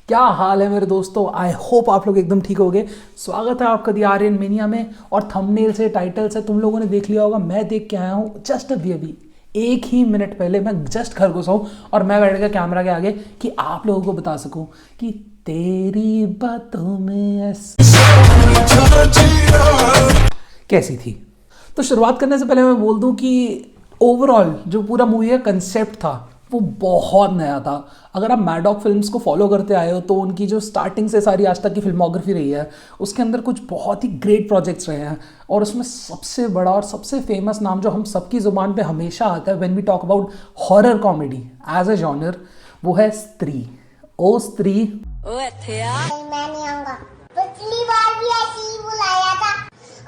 क्या हाल है मेरे दोस्तों। आई होप आप लोग एकदम ठीक होगे। स्वागत है आपका दी आर्यन मेनिया में। और थंबनेल से टाइटल से तुम लोगों ने देख लिया होगा, मैं देख के आया हूँ जस्ट अभी एक ही मिनट पहले। मैं जस्ट घर घुसा हूँ और मैं बैठ गया कैमरा के आगे कि आप लोगों को बता सकूँ कि तेरी बातों में कैसी थी। तो शुरुआत करने से पहले मैं बोल दूं कि ओवरऑल जो पूरा मूवी का कंसेप्ट था वो बहुत नया था। अगर आप मैड डॉग फिल्म्स को फॉलो करते आए हो तो उनकी जो स्टार्टिंग से सारी आज तक की फिल्मोग्राफी रही है उसके अंदर कुछ बहुत ही ग्रेट प्रोजेक्ट्स रहे हैं। और उसमें सबसे बड़ा और सबसे फेमस नाम जो हम सबकी ज़ुबान पे हमेशा आता है when we talk about horror comedy as a genre, वो है स्त्री। ओ स्त्री। मैं नहीं आऊंगा। पिछली बार भी ऐसे ही बुलाया था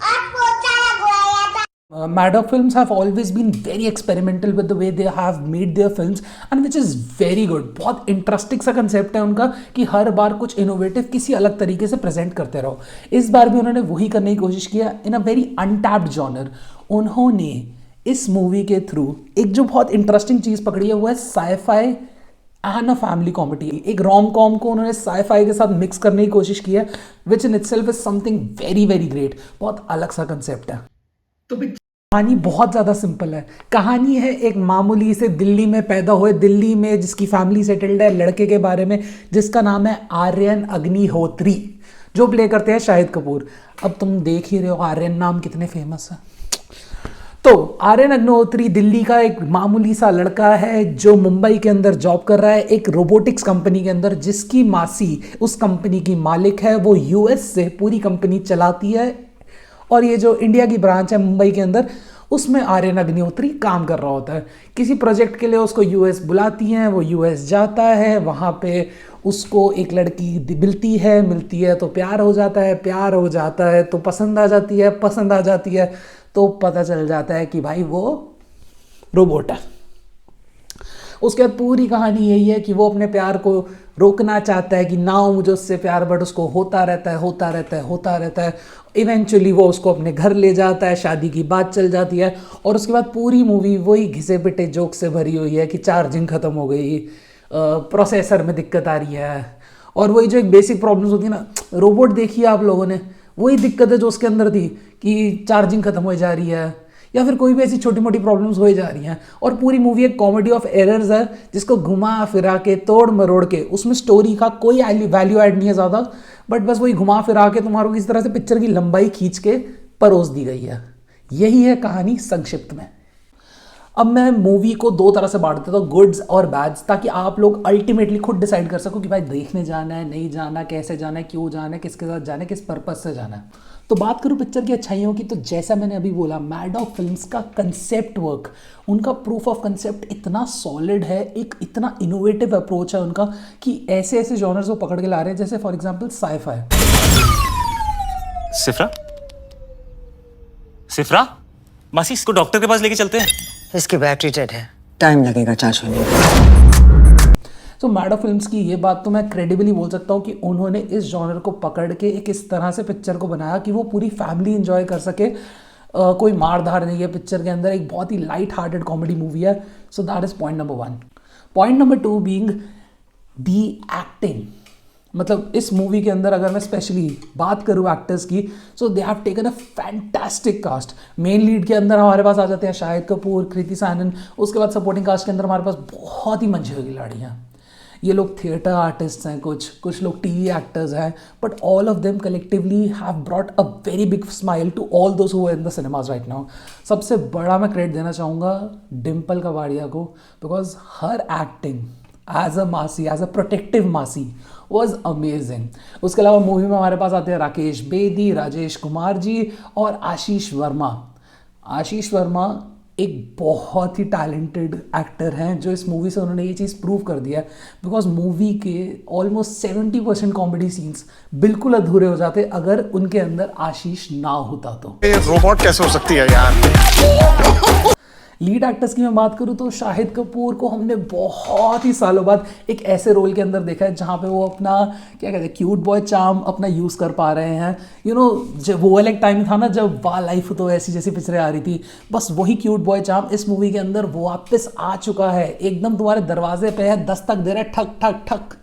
और पोचा लगवाया था। Mad Dog films have always been very experimental with the way they have made their films and which is very good। बहुत इंटरेस्टिंग सा कंसेप्ट है उनका कि हर बार कुछ इनोवेटिव किसी अलग तरीके से प्रेजेंट करते रहो। इस बार भी उन्होंने वही करने की कोशिश किया इन अ वेरी अनटैप्ड जॉनर। उन्होंने इस मूवी के थ्रू एक जो बहुत इंटरेस्टिंग चीज़ पकड़ी है वो है sci-fi and a family comedy. एक रोम कॉम को उन्होंने साई-फाई के साथ मिक्स करने की कोशिश की है which in itself is something very very great. बहुत अलग सा कंसेप्ट है। तो कहानी बहुत ज़्यादा सिंपल है। कहानी है एक मामूली से दिल्ली में पैदा हुए, दिल्ली में जिसकी फैमिली सेटल्ड है, लड़के के बारे में जिसका नाम है आर्यन अग्निहोत्री, जो प्ले करते हैं शाहिद कपूर। अब तुम देख ही रहे हो आर्यन नाम कितने फेमस है। तो आर्यन अग्निहोत्री दिल्ली का एक मामूली सा लड़का है जो मुंबई के अंदर जॉब कर रहा है एक रोबोटिक्स कंपनी के अंदर, जिसकी मासी उस कंपनी की मालिक है। वो यूएस से पूरी कंपनी चलाती है और ये जो इंडिया की ब्रांच है मुंबई के अंदर उसमें आर्यन अग्निहोत्री काम कर रहा होता है। किसी प्रोजेक्ट के लिए उसको यूएस बुलाती हैं, वो यूएस जाता है। वहाँ पे उसको एक लड़की मिलती है तो प्यार हो जाता है तो पसंद आ जाती है तो पता चल जाता है कि भाई वो रोबोट है। उसके बाद पूरी कहानी यही है कि वो अपने प्यार को रोकना चाहता है कि ना हो मुझे उससे प्यार, बट उसको होता रहता है। इवेंचुअली वो उसको अपने घर ले जाता है, शादी की बात चल जाती है। और उसके बाद पूरी मूवी वही घिसे पिटे जोक से भरी हुई है कि चार्जिंग ख़त्म हो गई, प्रोसेसर में दिक्कत आ रही है, और वही जो एक बेसिक प्रॉब्लम्स होती है ना, रोबोट देखी है आप लोगों ने, वही दिक्कत है जो उसके अंदर थी कि चार्जिंग ख़त्म हो जा रही है या फिर कोई भी ऐसी छोटी मोटी प्रॉब्लम्स हो जा रही हैं। और पूरी मूवी एक कॉमेडी ऑफ एरर्स है जिसको घुमा फिरा के तोड़ मरोड़ के, उसमें स्टोरी का कोई वैल्यू ऐड नहीं है ज़्यादा, बट बस वही घुमा फिरा के तुम्हारे को इस तरह से पिक्चर की लंबाई खींच के परोस दी गई है। यही है कहानी संक्षिप्त में। अब मैं मूवी को दो तरह से बांट देता हूँ, गुड्स और बैड्स, ताकि आप लोग अल्टीमेटली खुद डिसाइड कर सको कि भाई देखने जाना है, नहीं जाना, कैसे जाना है, क्यों जाना है, किसके साथ जाना है, किस पर्पज से जाना है। तो बात करूँ पिक्चर की अच्छाइयों की, तो जैसा मैंने अभी बोला, मैड डॉग फिल्म्स का कंसेप्ट वर्क, उनका प्रूफ ऑफ कंसेप्ट इतना सॉलिड है, एक इतना इनोवेटिव अप्रोच है उनका कि ऐसे ऐसे जॉनर्स वो पकड़ के ला रहे हैं। जैसे फॉर एग्जाम्पल साई-फाई। सिफ्रा मासी, इसको डॉक्टर के पास लेके चलते हैं। इसकी बैटरी डेड है, टाइम लगेगा चार्ज होने में। तो मैड डॉग फिल्म्स की ये बात तो मैं क्रेडिबली बोल सकता हूँ कि उन्होंने इस जॉनर को पकड़ के एक इस तरह से पिक्चर को बनाया कि वो पूरी फैमिली एंजॉय कर सके। कोई मार धार नहीं है पिक्चर के अंदर, एक बहुत ही लाइट हार्टेड कॉमेडी मूवी है। So that is point number 1। Point number 2 being the acting. मतलब इस मूवी के अंदर अगर मैं स्पेशली बात करूँ एक्टर्स की, so they have taken a fantastic cast. Main lead के अंदर हमारे पास आ जाते हैं शाहिद कपूर, कृति सैनन। उसके बाद सपोर्टिंग कास्ट के अंदर हमारे पास बहुत ही मंझे हुए खिलाड़ी हैं। ये लोग थिएटर आर्टिस्ट हैं, कुछ लोग टीवी एक्टर्स हैं, but all of them collectively have brought a very big smile to all those who are in the cinemas right now. सबसे बड़ा मैं क्रेडिट देना चाहूँगा डिम्पल कपाड़िया को, बिकॉज हर acting as a masi, as a protective masi was amazing. उसके अलावा movie में हमारे पास आते हैं राकेश बेदी, राजेश कुमार जी और आशीष वर्मा। आशीष वर्मा एक बहुत ही टैलेंटेड एक्टर हैं जो इस मूवी से उन्होंने ये चीज़ प्रूव कर दिया है, बिकॉज मूवी के ऑलमोस्ट 70% कॉमेडी सीन्स बिल्कुल अधूरे हो जाते अगर उनके अंदर आशीष ना होता। तो ये रोबोट कैसे हो सकती है यार। लीड एक्टर्स की मैं बात करूँ तो शाहिद कपूर को हमने बहुत ही सालों बाद एक ऐसे रोल के अंदर देखा है जहाँ पे वो अपना क्या कहते हैं क्यूट बॉय चार्म अपना यूज़ कर पा रहे हैं। जब वो वाला एक टाइम था ना जब वाह लाइफ तो ऐसी जैसी पिक्चरें आ रही थी, बस वही क्यूट बॉय चार्म इस मूवी के अंदर वो वापस आ चुका है। एकदम तुम्हारे दरवाजे पे है, दस्तक दे रहा है, ठक ठक ठक।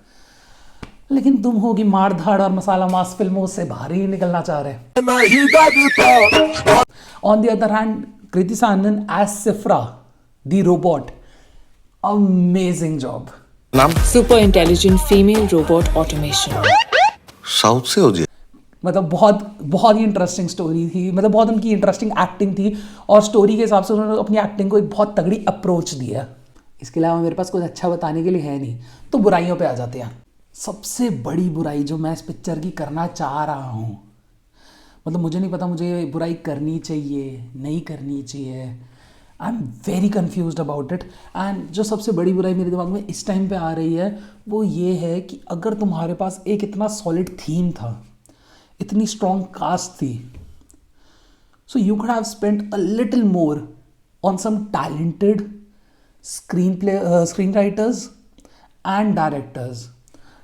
लेकिन तुम होगी मार धाड़ और मसाला मास फिल्मों से बाहर ही निकलना चाह रहे। On the other hand, Kriti Sanon as Sifra the robot, amazing job. नाम Super intelligent female robot automation. South से हो जी। मतलब बहुत बहुत ही इंटरेस्टिंग स्टोरी थी, मतलब बहुत उनकी इंटरेस्टिंग एक्टिंग थी और स्टोरी के हिसाब से उन्होंने अपनी एक्टिंग को एक बहुत तगड़ी अप्रोच दिया। इसके अलावा मेरे पास कुछ अच्छा बताने के लिए है नहीं, तो बुराइयों पे आ जाते हैं। सबसे बड़ी बुराई जो मैं इस पिक्चर की करना चाह रहा हूँ, मतलब मुझे नहीं पता मुझे बुराई करनी चाहिए नहीं करनी चाहिए, I am very confuse about it. And जो सबसे बड़ी बुराई मेरे दिमाग में इस टाइम पे आ रही है वो ये है कि अगर तुम्हारे पास एक इतना सॉलिड थीम था, इतनी स्ट्रॉन्ग कास्ट थी, so you could have spent a little more on some talented screen writers and directors.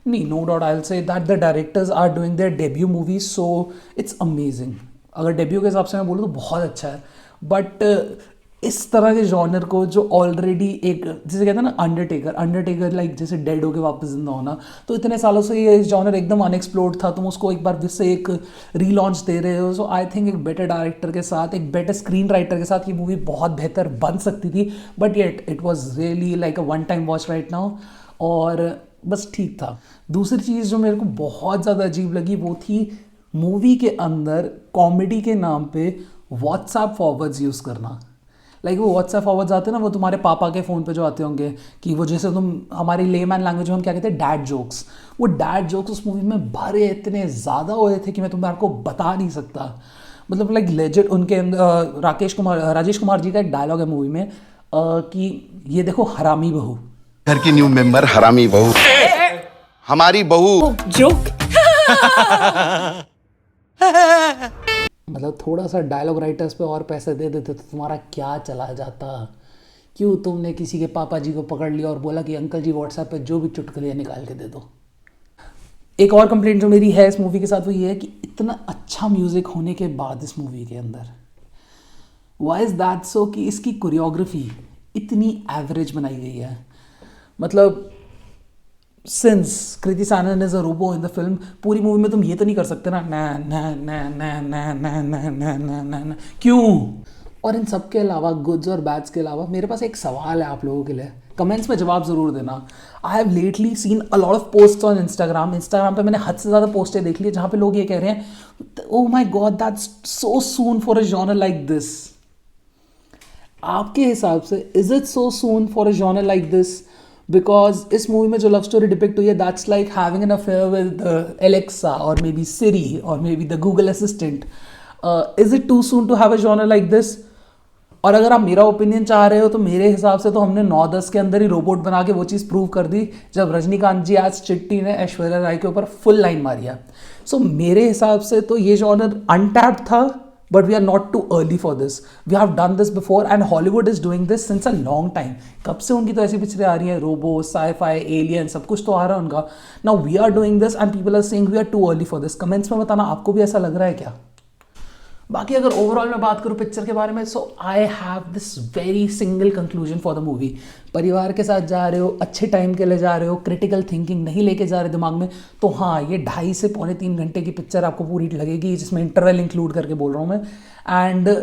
No doubt I'll say that the directors are doing their debut movies, so it's amazing. अगर debut के हिसाब से मैं बोलूँ तो बहुत अच्छा है, बट इस तरह के जॉनर को जो ऑलरेडी एक, जैसे कहते हैं ना अंडरटेकर लाइक जैसे डेड होके वापस जिंदा होना, तो इतने सालों से ये जॉनर एकदम अनएक्सप्लोर्ड था, तुम उसको एक बार फिर से एक रीलॉन्च दे रहे हो। सो आई थिंक एक बेटर डायरेक्टर के साथ, एक बेटर स्क्रीन राइटर के साथ ये मूवी बहुत बेहतर बन सकती थी, but yet it was really like a one time watch right now, और बस ठीक था। दूसरी चीज़ जो मेरे को बहुत ज़्यादा अजीब लगी वो थी मूवी के अंदर कॉमेडी के नाम पे व्हाट्सएप फॉरवर्ड्स यूज़ करना। लाइक वो व्हाट्सएप फॉरवर्ड्स आते हैं ना, वो तुम्हारे पापा के फ़ोन पे जो आते होंगे, कि वो जैसे तुम हमारी लेमैन लैंग्वेज में हम क्या कहते हैं डैड जोक्स, वो डैड जोक्स उस मूवी में भरे इतने ज़्यादा हुए थे कि मैं तुम्हें आपको बता नहीं सकता। मतलब लाइक लेजिट उनके राजेश कुमार जी का एक डायलॉग है मूवी में कि ये देखो हरामी बहू, घर की न्यू मेंबर हरामी बहू, हमारी बहू। Joke. मतलब थोड़ा सा डायलॉग राइटर्स पे और पैसे दे देते तो तुम्हारा क्या चला जाता। क्यों तुमने किसी के पापा जी को पकड़ लिया और बोला कि अंकल जी व्हाट्सएप पे जो भी चुटकुले निकाल के दे दो। एक और कंप्लेंट जो मेरी है इस मूवी के साथ वो ये है कि इतना अच्छा म्यूज़िक होने के बाद इस मूवी के अंदर वाई इज़ दैट सो, कि इसकी कोरियोग्राफी इतनी एवरेज बनाई गई है। मतलब since Kriti Sanon is a robo in the film, पूरी मूवी में तुम ये तो नहीं कर सकते ना ना ना ना ना ना ना ना ना ना ना ना, क्यों? और इन सब के अलावा, गुड्स और बैड्स के अलावा, मेरे पास एक सवाल है आप लोगों के लिए, कमेंट्स में जवाब ज़रूर देना। I have lately seen a lot of posts on Instagram पे मैंने हद से ज़्यादा पोस्टें देख ली जहाँ पे लोग ये कह रहे हैं oh my god that's so soon for a genre like this. आपके हिसाब से is it so soon for a genre like this? Because इस मूवी में जो लव स्टोरी डिपिक्ट हुई है that's like having an affair with Alexa और maybe Siri और maybe the Google assistant. Is it too soon to have a genre like this? और अगर आप मेरा ओपिनियन चाह रहे हो तो मेरे हिसाब से तो हमने 9-10 के अंदर ही रोबोट बना के वो चीज़ प्रूव कर दी जब रजनीकांत जी आज चिट्टी ने ऐश्वर्या राय के ऊपर फुल लाइन मारी है। सो मेरे हिसाब से तो ये जॉनर अनटैप्ड था, but we are not too early for this. We have done this before and Hollywood is doing this since a long time. कब से उनकी तो ऐसी पिक्चरें आ रही हैं, रोबो, sci-fi, alien, सब कुछ तो आ रहा है उनका। Now we are doing this and people are saying we are too early for this. Comments में बताना आपको भी ऐसा लग रहा है क्या? बाकी अगर ओवरऑल मैं बात करूँ पिक्चर के बारे में, so I have this very single conclusion for the movie. परिवार के साथ जा रहे हो, अच्छे टाइम के लिए जा रहे हो, क्रिटिकल थिंकिंग नहीं लेके जा रहे दिमाग में, तो हाँ ये 2.5 से 3 घंटे की पिक्चर आपको पूरी लगेगी, जिसमें इंटरवल इंक्लूड करके बोल रहा हूँ मैं। एंड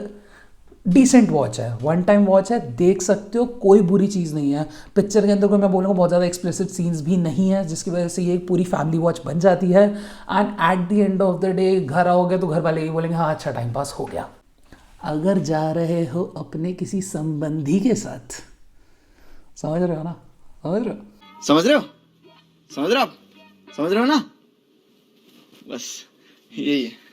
डिसेंट वॉच है, वन टाइम वॉच है, देख सकते हो, कोई बुरी चीज़ नहीं है। पिक्चर के अंदर कोई मैं बोलूँगा बहुत ज़्यादा एक्सप्लिसिट सीन्स भी नहीं है, जिसकी वजह से ये एक पूरी फैमिली वॉच बन जाती है। And at the end of the day घर आओगे तो घर वाले ये बोलेंगे हाँ अच्छा टाइम पास हो गया। अगर जा रहे हो अपने किसी संबंधी के साथ, समझ रहे हो ना? समझ रहे हो? समझ रहे हो? समझ रहे हो आप? समझ रहे हो ना? बस यही है।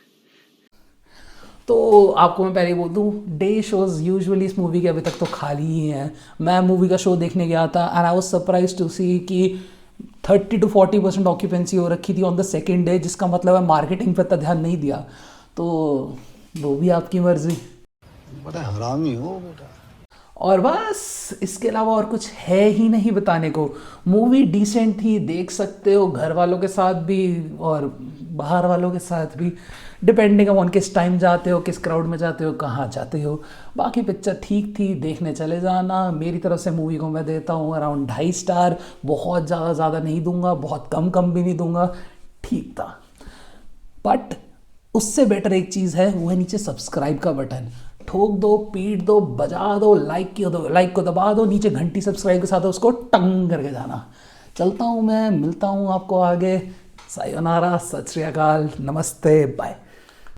तो आपको मैं पहले बोल दूँ, डे शोज़ यूजुअली इस मूवी के अभी तक तो खाली ही हैं। मैं मूवी का शो देखने गया था and I was surprise to see कि 30 to 40% ऑक्यूपेंसी हो रखी थी ऑन द सेकेंड डे, जिसका मतलब है मार्केटिंग पर इतना ध्यान नहीं दिया। तो वो भी आपकी मर्जी। बड़ा हरामी हो बेटा। और बस इसके अलावा और कुछ है ही नहीं बताने को। मूवी डिसेंट थी, देख सकते हो घर वालों के साथ भी और बाहर वालों के साथ भी, डिपेंडिंग ऑन किस टाइम जाते हो, किस क्राउड में जाते हो, कहाँ जाते हो। बाकी पिक्चर ठीक थी, देखने चले जाना। मेरी तरफ से मूवी को मैं देता हूँ अराउंड 2.5 स्टार। बहुत ज़्यादा नहीं दूंगा, बहुत कम भी नहीं दूंगा, ठीक था। बट उससे बेटर एक चीज़ है, वो है नीचे सब्सक्राइब का बटन। ठोक दो, पीट दो, बजा दो, लाइक को दबा दो, नीचे घंटी सब्सक्राइब के साथ उसको टंग करके जाना। चलता हूँ मैं, मिलता हूँ आपको आगे। सायोनारा, सत श्री अकाल, नमस्ते, बाय।